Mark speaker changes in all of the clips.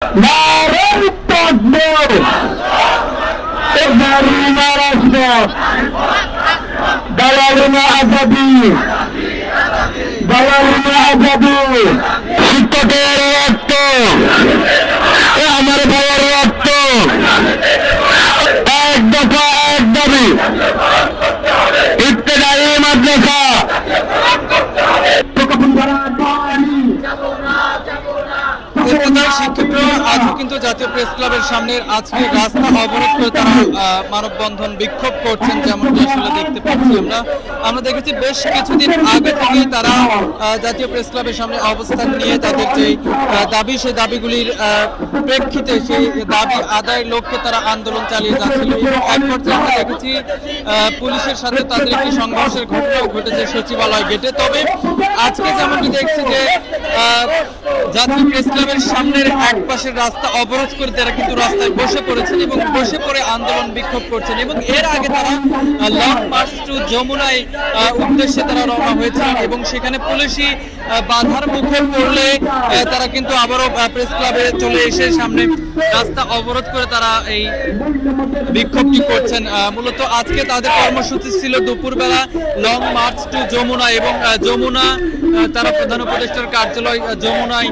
Speaker 1: নারায়ণ তকবীর দারুনা রাজপথ দালালুনা আজাদি দালালুনা আজাদি শিক্ষকের রক্ত আমার ভাইয়ের রক্ত এক দফা এক দাবি ইবতেদায়ী মাদ্রাসা
Speaker 2: শিক্ষকরা আজও কিন্তু জাতীয় প্রেস ক্লাবের সামনে আজকে রাস্তা অবরোধ করে তারা মানববন্ধন বিক্ষোভ করছেন, যেমনটি আসলে দেখতে পাচ্ছি আমরা দেখেছি বেশ কিছুদিন আগে থেকে তারা জাতীয় প্রেস ক্লাবের সামনে অবস্থান নিয়ে তাদের যে দাবি সেই দাবিগুলির প্রেক্ষিতে সেই দাবি আদায়ের লক্ষ্যে তারা আন্দোলন চালিয়ে যাচ্ছিল। এক পর্যায়ে আমরা দেখেছি পুলিশের সাথে তাদের একটি সংঘর্ষের ঘটনাও ঘটেছে সচিবালয় গেটে। তবে আজকে যেমনটি দেখছি যে জাতীয় প্রেস ক্লাবের সামনের এক পাশের রাস্তা অবরোধ করে তারা কিন্তু রাস্তায় বসে পড়েছেন এবং বসে পড়ে আন্দোলন বিক্ষোভ করছেন এবং এর আগে তারা লং মার্চ টু যমুনায় উদ্দেশ্যে তারা রওনা হয়েছিলেন এবং সেখানে পুলিশি বাধার মুখে পড়লে তারা কিন্তু আবারও প্রেস ক্লাবে চলে এসে সামনে রাস্তা অবরোধ করে তারা এই বিক্ষোভটি করছেন। মূলত আজকে তাদের কর্মসূচি ছিল দুপুরবেলা লং মার্চ টু যমুনা এবং যমুনা তারা প্রধান উপদেষ্টার কার্যালয় যমুনায়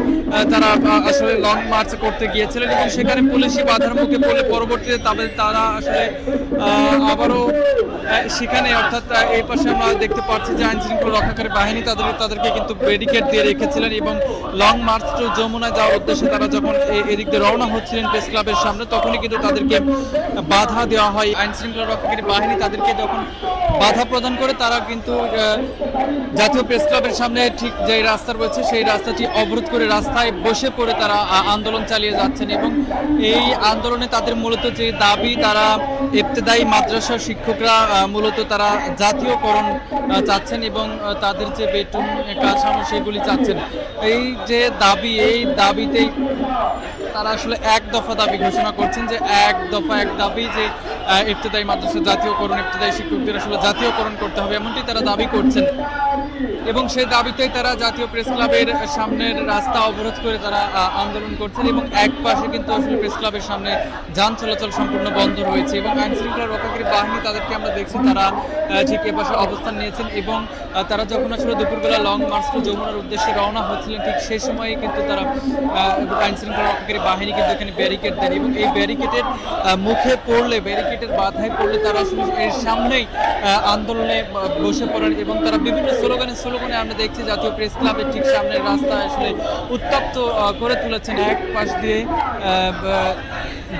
Speaker 2: তারা আসলে লং মার্চ করতে গিয়েছিলেন এবং সেখানে পুলিশি বাধার মুখে পড়লে পরবর্তীতে তারা আসলে আবারও সেখানে অর্থাৎ এই পাশে আমরা দেখতে পাচ্ছি যে আইন শৃঙ্খলা রক্ষাকারী বাহিনী তাদেরকে কিন্তু ব্যারিকেড দিয়ে রেখেছিলেন এবং লং মার্চ টু যমুনা যাওয়ার উদ্দেশ্যে তারা যখন এদিক দিয়ে রওনা হচ্ছিলেন প্রেস ক্লাবের সামনে তখনই কিন্তু তাদেরকে বাধা দেওয়া হয়। আইন শৃঙ্খলা রক্ষাকারী বাহিনী তাদেরকে যখন বাধা প্রদান করে তারা কিন্তু জাতীয় প্রেস ক্লাবের সামনে ঠিক যে রাস্তা রয়েছে সেই রাস্তাটি অবরোধ করে রাস্তায় বসে পড়ে তারা আন্দোলন চালিয়ে যাচ্ছেন এবং এই আন্দোলনে তাদের মূলত যে দাবি তারা ইবতেদায়ী মাদ্রাসার শিক্ষকরা মূলত তারা জাতীয়করণ চাচ্ছেন এবং তাদের যে বেতন কাঠামো সেগুলি চাচ্ছেন। এই যে দাবি এই দাবিতেই তারা আসলে এক দফা দাবি ঘোষণা করছেন যে এক দফা এক দাবি যে ইবতেদায়ী মাদ্রাসা জাতীয়করণ ইবতেদায়ী শিক্ষকদের আসলে জাতীয়করণ করতে হবে এমনটি তারা দাবি করছেন এবং সেই দাবিতেই তারা জাতীয় প্রেস ক্লাবের সামনের রাস্তা অবরোধ করে তারা আন্দোলন করছেন এবং এক পাশে কিন্তু আসলে প্রেস ক্লাবের সামনে যান চলাচল সম্পূর্ণ বন্ধ রয়েছে এবং আইন শৃঙ্খলা রক্ষাকারী বাহিনী তাদেরকে আমরা দেখছি তারা ঠিক এ পাশে অবস্থান নিয়েছেন এবং তারা যখন আসলে দুপুরবেলা লং মার্চ টু যমুনার উদ্দেশ্যে রওনা হচ্ছিলেন ঠিক সেই সময়ে কিন্তু তারা আইন শৃঙ্খলা রক্ষাকারী বাহিনী কিন্তু এখানে ব্যারিকেড দেন এবং এই ব্যারিকেডের মুখে পড়লে ব্যারিকেডের বাধায় পড়লে তারা আসলে এর সামনেই আন্দোলনে বসে পড়েন এবং তারা বিভিন্ন স্লোগানে আমরা দেখছি জাতীয় প্রেস ক্লাবের ঠিক সামনের রাস্তা আসলে উত্তপ্ত করে তুলেছেন। এক পাশ দিয়ে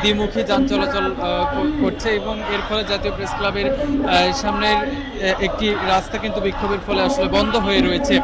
Speaker 2: দ্বিমুখী যান চলাচল করছে এবং এর ফলে জাতীয় প্রেস ক্লাবের সামনের একটি রাস্তা কিন্তু বিক্ষোভের ফলে আসলে বন্ধ হয়ে রয়েছে।